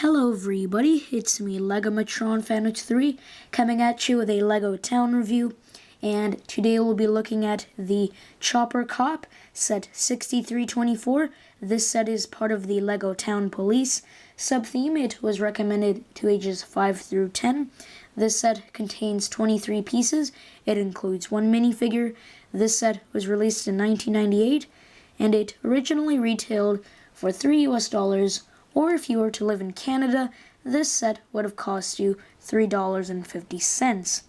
Hello everybody, it's me Legomatron Fanwich 3 coming at you with a Lego Town review, and today we'll be looking at the Chopper Cop set 6324. This set is part of the Lego Town Police sub-theme. It was recommended to ages 5 through 10. This set contains 23 pieces. It includes one minifigure. This set was released in 1998 and it originally retailed for $3 US, or if you were to live in Canada, this set would have cost you $3.50.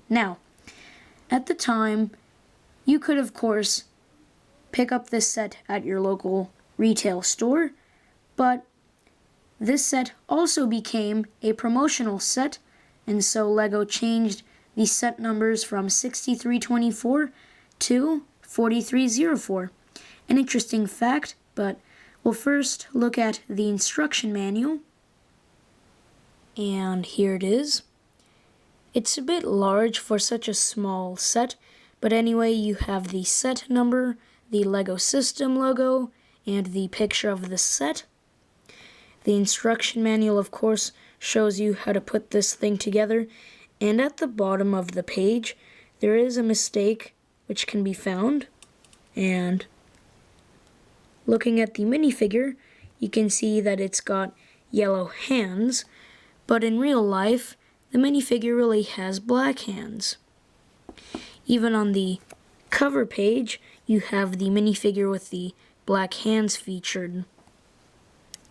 Now, at the time, you could of course pick up this set at your local retail store, but this set also became a promotional set, and so LEGO changed the set numbers from 6324 to 4304. An interesting fact, but we'll first look at the instruction manual, and here it is. It's a bit large for such a small set, but anyway, you have the set number, the LEGO system logo, and the picture of the set. The instruction manual, of course, shows you how to put this thing together, and at the bottom of the page, there is a mistake which can be found, and looking at the minifigure, you can see that it's got yellow hands, but in real life, the minifigure really has black hands. Even on the cover page, you have the minifigure with the black hands featured.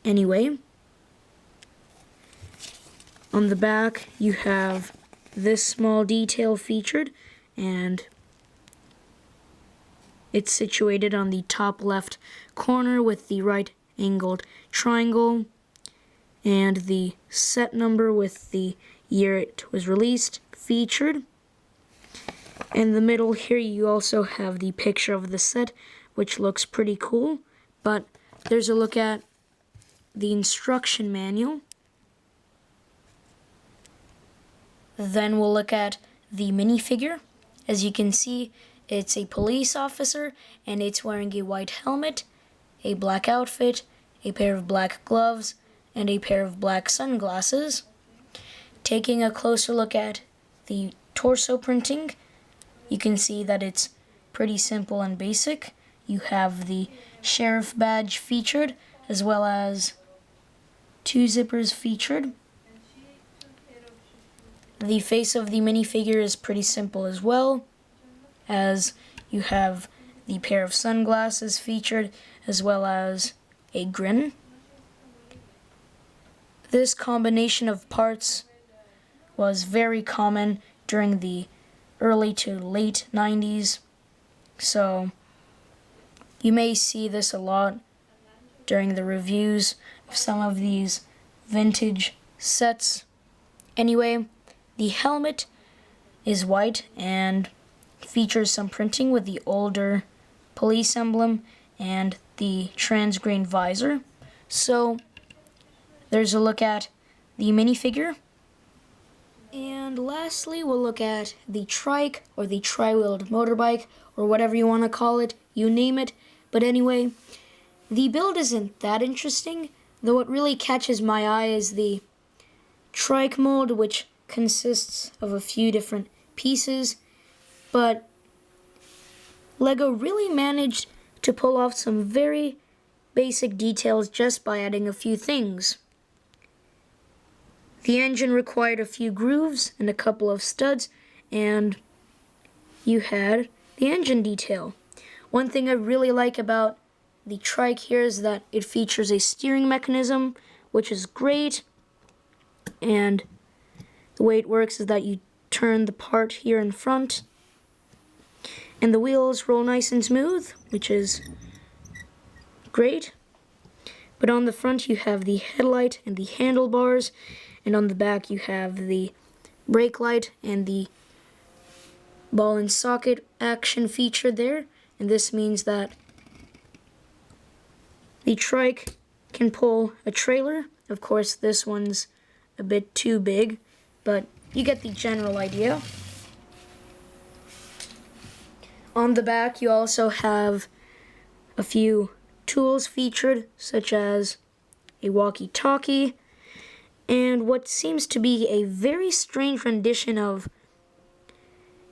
Anyway, on the back, you have this small detail featured, and it's situated on the top left corner with the right angled triangle and the set number with the year it was released featured. In the middle here you also have the picture of the set, which looks pretty cool, but there's a look at the instruction manual. Then we'll look at the minifigure. As you can see, it's a police officer, and it's wearing a white helmet, a black outfit, a pair of black gloves, and a pair of black sunglasses. Taking a closer look at the torso printing, you can see that it's pretty simple and basic. You have the sheriff badge featured, as well as two zippers featured. The face of the minifigure is pretty simple as well, as you have the pair of sunglasses featured, as well as a grin. This combination of parts was very common during the early to late 90s, so you may see this a lot during the reviews of some of these vintage sets. Anyway, the helmet is white and features some printing with the older police emblem and the trans-grain visor. So there's a look at the minifigure. And lastly, we'll look at the trike, or the tri-wheeled motorbike, or whatever you want to call it, you name it. But anyway, the build isn't that interesting, though what really catches my eye is the trike mold, which consists of a few different pieces, but LEGO really managed to pull off some very basic details just by adding a few things. The engine required a few grooves and a couple of studs, and you had the engine detail. One thing I really like about the trike here is that it features a steering mechanism, which is great, and the way it works is that you turn the part here in front, and the wheels roll nice and smooth, which is great. But on the front you have the headlight and the handlebars, and on the back you have the brake light and the ball and socket action feature there, and this means that the trike can pull a trailer. Of course, this one's a bit too big, but you get the general idea. On the back, you also have a few tools featured, such as a walkie-talkie, and what seems to be a very strange rendition of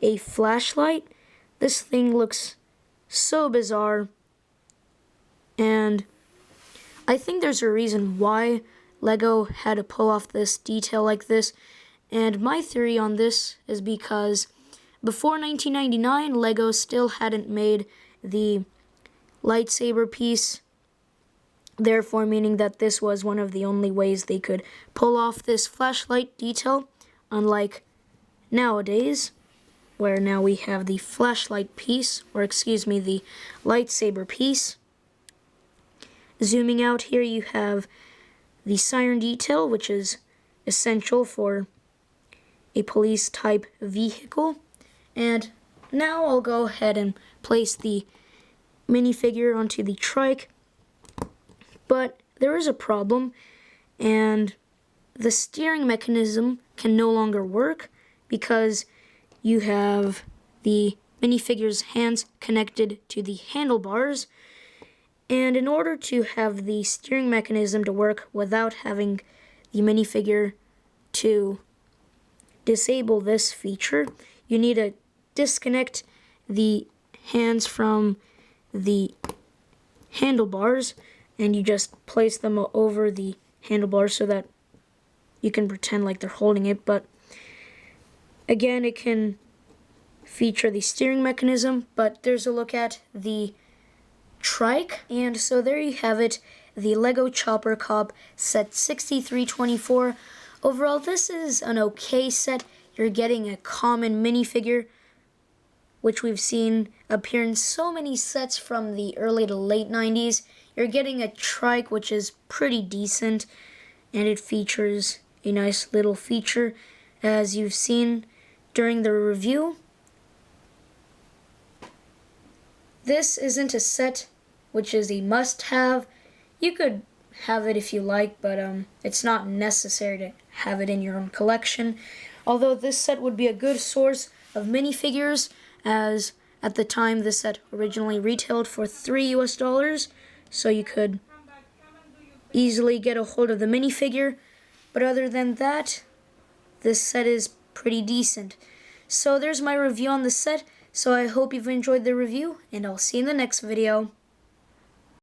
a flashlight. This thing looks so bizarre, and I think there's a reason why LEGO had to pull off this detail like this, and my theory on this is because before 1999, LEGO still hadn't made the lightsaber piece, therefore meaning that this was one of the only ways they could pull off this flashlight detail, unlike nowadays, where now we have the flashlight piece, or excuse me, the lightsaber piece. Zooming out here, you have the siren detail, which is essential for a police type vehicle. And now I'll go ahead and place the minifigure onto the trike. But there is a problem, and the steering mechanism can no longer work because you have the minifigure's hands connected to the handlebars. And in order to have the steering mechanism to work without having the minifigure to disable this feature, you need to disconnect the hands from the handlebars, and you just place them over the handlebars so that you can pretend like they're holding it. But again, it can feature the steering mechanism, but there's a look at the trike. And so there you have it, the LEGO Chopper Cop set 6324. Overall, this is an okay set. You're getting a common minifigure, which we've seen appear in so many sets from the early to late 90s. You're getting a trike, which is pretty decent, and it features a nice little feature, as you've seen during the review. This isn't a set which is a must-have. You could have it if you like, but it's not necessary to have it in your own collection. Although this set would be a good source of minifigures, as at the time this set originally retailed for $3 US, so you could easily get a hold of the minifigure. But other than that, this set is pretty decent. So there's my review on the set. So I hope you've enjoyed the review, and I'll see you in the next video.